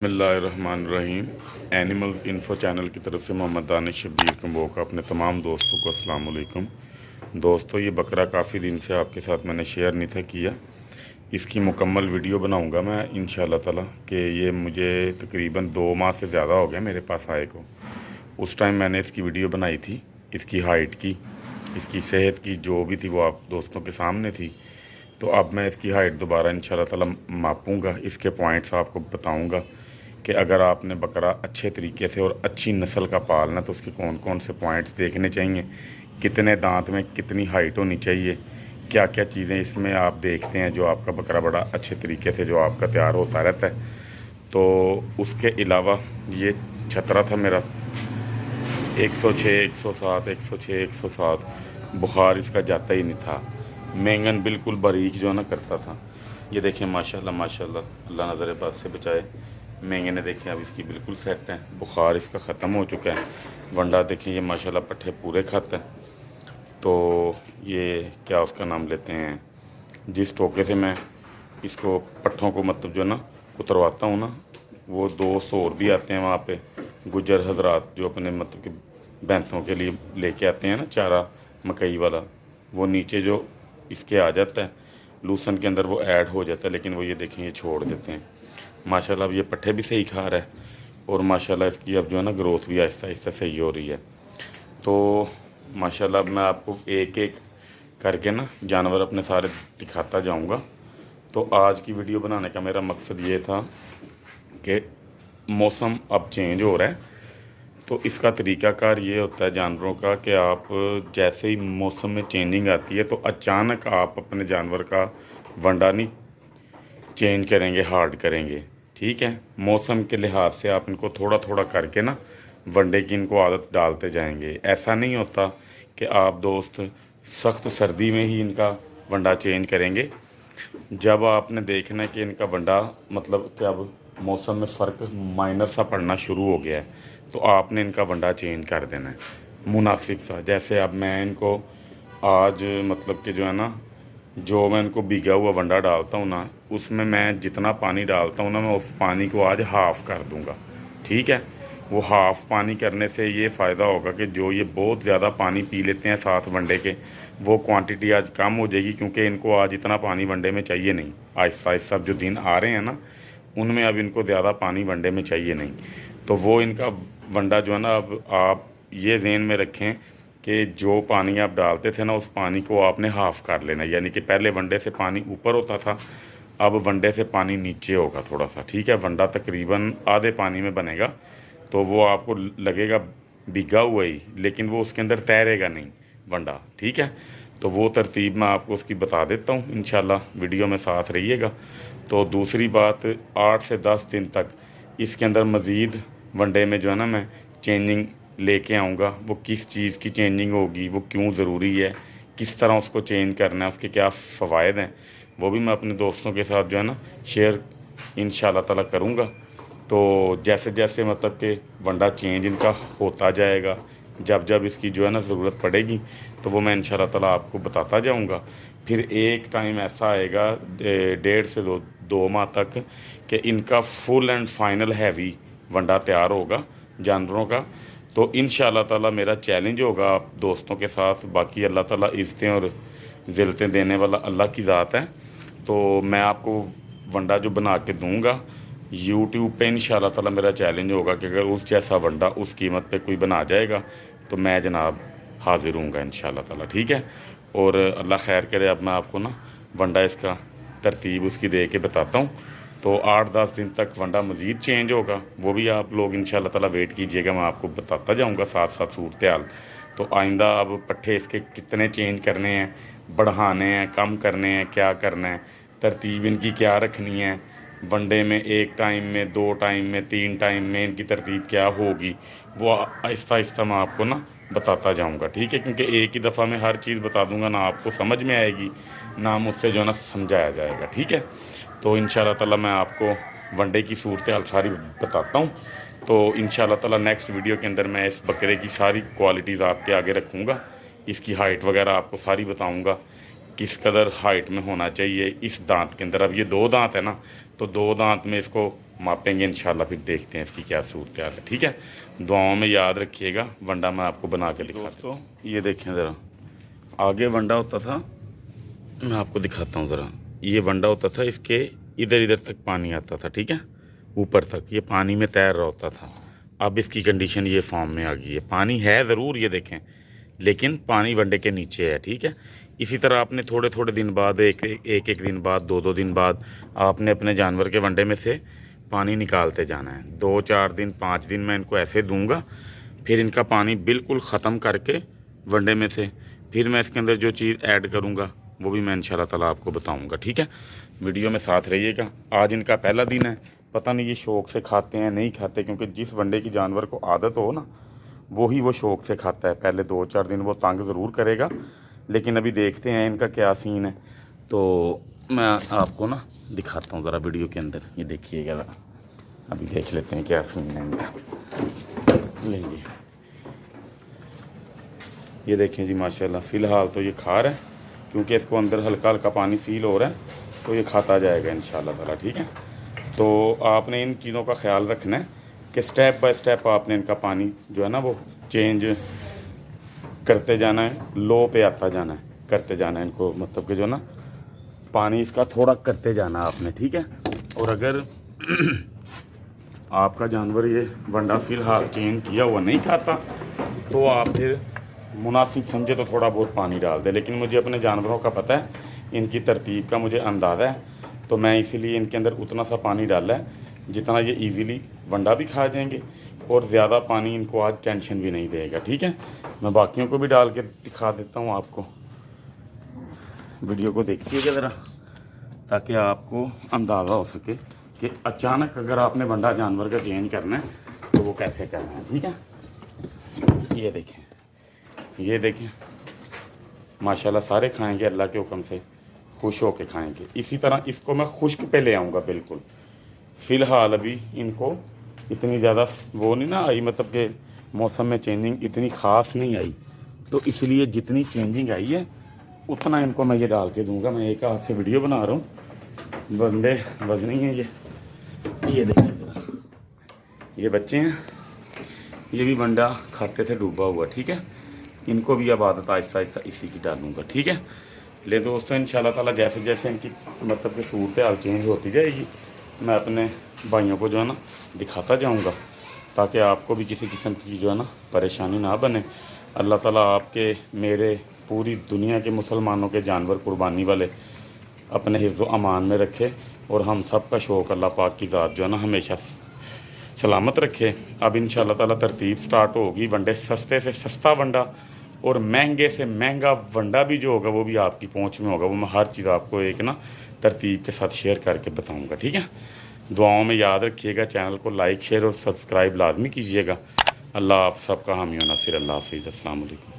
बिस्मिल्लाहिर्रहमानिर्रहीम। Animals info channel की तरफ से मोहम्मद दानिश शब्बीर कंबोका अपने तमाम दोस्तों को अस्सलाम वालेकुम। दोस्तों, ये बकरा काफ़ी दिन से आपके साथ मैंने शेयर नहीं था किया। इसकी मुकम्मल वीडियो बनाऊंगा मैं इंशाअल्लाह ताला कि ये मुझे तकरीबन 2 माह से ज़्यादा हो गया मेरे पास आए को। उस टाइम मैंने इसकी वीडियो बनाई थी, इसकी हाइट की, इसकी सेहत की, जो भी थी वो आप दोस्तों के सामने थी। तो अब मैं इसकी हाइट दोबारा इंशाअल्लाह ताला मापूंगा, इसके पॉइंट्स आपको बताऊंगा कि अगर आपने बकरा अच्छे तरीके से और अच्छी नस्ल का पालना तो उसके कौन कौन से पॉइंट्स देखने चाहिए, कितने दांत में कितनी हाइट होनी चाहिए, क्या क्या चीज़ें इसमें आप देखते हैं जो आपका बकरा बड़ा अच्छे तरीके से जो आपका तैयार होता रहता है। तो उसके अलावा ये छतरा था मेरा 106, 107, 106, 107, बुखार इसका जाता ही नहीं था। बैंगन बिल्कुल बारीक जो है ना करता था। ये देखें माशाल्लाह माशाल्लाह, अल्लाह नज़र बात से बचाए। बैंगने देखें अब इसकी बिल्कुल सेट है, बुखार इसका ख़त्म हो चुका है। वंडा देखें ये माशाल्लाह पट्ठे पूरे खाता है। तो ये क्या उसका नाम लेते हैं, जिस टोके से मैं इसको पट्ठों को मतलब जो है ना उतरवाता हूँ ना, वो 200 और भी आते हैं वहाँ पे गुजर हजरात जो अपने मतलब कि भैंसों के लिए लेके आते हैं ना चारा मकई वाला, वो नीचे जो इसके आ जाता है लूसन के अंदर वो ऐड हो जाता है, लेकिन वो ये देखें ये छोड़ देते हैं। माशाल्लाह अब ये पट्ठे भी सही खा रहा है और माशाल्लाह इसकी अब जो है ना ग्रोथ भी आहिस्ता आहिस्ता सही हो रही है। तो माशाल्लाह अब मैं आपको एक एक करके ना जानवर अपने सारे दिखाता जाऊंगा। तो आज की वीडियो बनाने का मेरा मकसद ये था कि मौसम अब चेंज हो रहा है, तो इसका तरीक़ाकार ये होता है जानवरों का कि आप जैसे ही मौसम में चेंजिंग आती है तो अचानक आप अपने जानवर का वंडा नहीं चेंज करेंगे, हार्ड करेंगे। ठीक है, मौसम के लिहाज से आप इनको थोड़ा थोड़ा करके ना वनडे की इनको आदत डालते जाएंगे। ऐसा नहीं होता कि आप दोस्त सख्त सर्दी में ही इनका वंडा चेंज करेंगे। जब आपने देखना है कि इनका वंडा मतलब कि अब मौसम में फ़र्क माइनर सा पड़ना शुरू हो गया है, तो आपने इनका वंडा चेंज कर देना है मुनासिब सा। जैसे अब मैं इनको आज मतलब कि जो है ना, जो मैं इनको भीगा हुआ वंडा डालता हूँ ना, उसमें मैं जितना पानी डालता हूँ ना, मैं उस पानी को आज हाफ़ कर दूँगा। ठीक है, वो हाफ़ पानी करने से ये फ़ायदा होगा कि जो ये बहुत ज़्यादा पानी पी लेते हैं साथ वनडे के, वो क्वांटिटी आज कम हो जाएगी, क्योंकि इनको आज इतना पानी वनडे में चाहिए नहीं। आहिस्ता आहिस्ता जो दिन आ रहे हैं ना, उनमें अब इनको ज़्यादा पानी वनडे में चाहिए नहीं। तो वो इनका वंडा जो है ना, अब आप ये ज़हन में रखें कि जो पानी आप डालते थे ना, उस पानी को आपने हाफ़ कर लेना। यानी कि पहले वनडे से पानी ऊपर होता था, अब वनडे से पानी नीचे होगा थोड़ा सा। ठीक है, वंडा तकरीबन आधे पानी में बनेगा, तो वो आपको लगेगा भीगा हुआ ही, लेकिन वो उसके अंदर तैरेगा नहीं वंडा। ठीक है, तो वो तरतीब मैं आपको उसकी बता देता हूँ, इंशाल्लाह वीडियो में साथ रहिएगा। तो दूसरी बात, 8 से 10 दिन तक इसके अंदर मज़ीद वनडे में जो है ना मैं चेंजिंग लेके आऊँगा। वो किस चीज़ की चेंजिंग होगी, वो क्यों ज़रूरी है, किस तरह उसको चेंज करना है, उसके क्या फ़वाइद हैं, वो भी मैं अपने दोस्तों के साथ जो है ना शेयर इंशाल्लाह ताला करूँगा। तो जैसे जैसे मतलब कि वंडा चेंज इनका होता जाएगा, जब जब इसकी जो है ना ज़रूरत पड़ेगी, तो वो मैं इंशाल्लाह ताला आपको बताता जाऊँगा। फिर एक टाइम ऐसा आएगा 1.5 से 2 माह तक कि इनका फुल एंड फाइनल हैवी वंडा तैयार होगा जानवरों का। तो इंशाल्लाह ताला मेरा चैलेंज होगा आप दोस्तों के साथ। बाकी अल्लाह ताला इज़्ज़तें और ज़िल्लतें देने वाला अल्लाह की ज़ात है। तो मैं आपको वंडा जो बना के दूँगा यूट्यूब पे, इंशाल्लाह ताला मेरा चैलेंज होगा कि अगर उस जैसा वंडा उस कीमत पे कोई बना जाएगा तो मैं जनाब हाज़िर हूँगा इंशाल्लाह ताला। ठीक है, और अल्लाह खैर करे। अब मैं आपको ना वंडा इसका तरतीब उसकी दे के बताता हूँ। तो 8-10 दिन तक वंडा मज़ीद चेंज होगा, वो भी आप लोग इंशाल्लाह ताला वेट कीजिएगा, मैं आपको बताता जाऊँगा साथ साथ सूरत हाल। तो आइंदा अब पट्ठे इसके कितने चेंज करने हैं, बढ़ाने हैं, कम करने हैं, क्या करना है, तरतीब इनकी क्या रखनी है, वनडे में 1 टाइम में, 2 टाइम में, 3 टाइम में इनकी तरतीब क्या होगी, वो आहिस्ता आहिस्ता मैं आपको ना बताता जाऊंगा। ठीक है, क्योंकि एक ही दफ़ा में हर चीज़ बता दूंगा ना आपको समझ में आएगी, ना मुझसे जो है ना समझाया जाएगा। ठीक है, तो इंशाल्लाह ताला मैं आपको वनडे की सूरत हाल सारी बताता हूँ। तो इंशाल्लाह ताला नेक्स्ट वीडियो के अंदर मैं इस बकरे की सारी क्वालिटीज़ आपके आगे रखूँगा, इसकी हाइट वगैरह आपको सारी बताऊँगा, किस कदर हाइट में होना चाहिए इस दांत के अंदर। अब ये 2 दांत है ना, तो 2 दांत में इसको मापेंगे इंशाल्लाह, फिर देखते हैं इसकी क्या सूरत हाल है। ठीक है, दुआओं में याद रखिएगा। वंडा मैं आपको बना के दिखाता हूँ। ये देखें ज़रा, आगे वंडा होता था, मैं आपको दिखाता हूँ ज़रा। ये वंडा होता था, इसके इधर इधर तक पानी आता था, ठीक है, ऊपर तक ये पानी में तैर रहा होता था। अब इसकी कंडीशन ये फॉर्म में आ गई है। पानी है ज़रूर, ये देखें, लेकिन पानी वंडे के नीचे है। ठीक है, इसी तरह आपने थोड़े थोड़े दिन बाद, एक दिन बाद, दो दिन बाद आपने अपने जानवर के वंडे में से पानी निकालते जाना है। 2-4 दिन 5 दिन मैं इनको ऐसे दूंगा, फिर इनका पानी बिल्कुल ख़त्म करके वनडे में से फिर मैं इसके अंदर जो चीज़ ऐड करूंगा वो भी मैं इंशाल्लाह ताला आपको बताऊंगा। ठीक है, वीडियो में साथ रहिएगा। आज इनका पहला दिन है, पता नहीं ये शौक़ से खाते हैं नहीं खाते, क्योंकि जिस वनडे की जानवर को आदत हो ना, वही वो शौक़ से खाता है। पहले 2-4 दिन वो तंग ज़रूर करेगा, लेकिन अभी देखते हैं इनका क्या सीन है। तो मैं आपको ना दिखाता हूँ ज़रा वीडियो के अंदर, ये देखिएगा ज़रा, अभी देख लेते हैं क्या सीन है इनका। लीजिए, ये देखें जी, माशाल्लाह फ़िलहाल तो ये खा रहा है, क्योंकि इसको अंदर हल्का हल्का पानी फील हो रहा है, तो ये खाता जाएगा इंशाल्लाह ताला। ठीक है, तो आपने इन चीज़ों का ख्याल रखना है कि स्टेप बाय स्टेप आपने इनका पानी जो है ना वो चेंज करते जाना है, लो पे आता जाना है, करते जाना है इनको, मतलब कि जो ना पानी इसका थोड़ा करते जाना आपने। ठीक है, और अगर आपका जानवर ये वंडा फ़िलहाल चेंज किया हुआ नहीं खाता, तो आप फिर मुनासिब समझे तो थोड़ा बहुत पानी डाल दें। लेकिन मुझे अपने जानवरों का पता है, इनकी तरतीब का मुझे अंदाज़ा है, तो मैं इसीलिए इनके अंदर उतना सा पानी डाला है जितना ये इजीली वंडा भी खा जाएंगे, और ज़्यादा पानी इनको आज टेंशन भी नहीं देगा। ठीक है, मैं बाकियों को भी डाल के दिखा देता हूँ आपको। वीडियो को देखिएगा ज़रा, ताकि आपको अंदाज़ा हो सके कि अचानक अगर आपने वंडा जानवर का चेंज करना है तो वो कैसे करना है। ठीक है, ये देखें, ये देखें, माशाल्लाह सारे खाएंगे, अल्लाह के हुक्म से खुश होके खाएंगे। इसी तरह इसको मैं खुश्क पे ले आऊँगा बिल्कुल। फ़िलहाल अभी इनको इतनी ज़्यादा वो नहीं ना आई, मतलब कि मौसम में चेंजिंग इतनी ख़ास नहीं आई, तो इसलिए जितनी चेंजिंग आई है उतना इनको मैं ये डाल के दूंगा। मैं एक हाथ से वीडियो बना रहा हूँ, बंदे वजनी है ये देखिए, ये बच्चे हैं, ये भी वंडा खाते थे डूबा हुआ। ठीक है, इनको भी अब आदत आहिस्ता आहिस्ता इसी की डालूंगा। ठीक है, ले दोस्तों, इंशाल्लाह ताला जैसे जैसे इनकी मतलब कि सूरत हाल चेंज होती जाएगी, मैं अपने भाइयों को जो है ना दिखाता जाऊंगा, ताकि आपको भी किसी किस्म की जो है ना परेशानी ना बने। अल्लाह ताला आपके, मेरे, पूरी दुनिया के मुसलमानों के जानवर कुर्बानी वाले अपने हिफ्ज़ अमान में रखे, और हम सब का शौक़ अल्लाह पाक की ज़ात जो है ना हमेशा सलामत रखे। अब इंशाल्लाह ताला तरतीब स्टार्ट होगी, वंडे सस्ते से सस्ता वंडा और महंगे से महंगा वंडा भी जो होगा वो भी आपकी पहुंच में होगा। वो मैं हर चीज़ आपको एक ना तरतीब के साथ शेयर करके बताऊंगा। ठीक है, दुआओं में याद रखिएगा, चैनल को लाइक, शेयर और सब्सक्राइब लाजमी कीजिएगा। अल्लाह आप सबका हामी व नासिर। अल्लाह हाफिज़, अस्सलाम वालेकुम।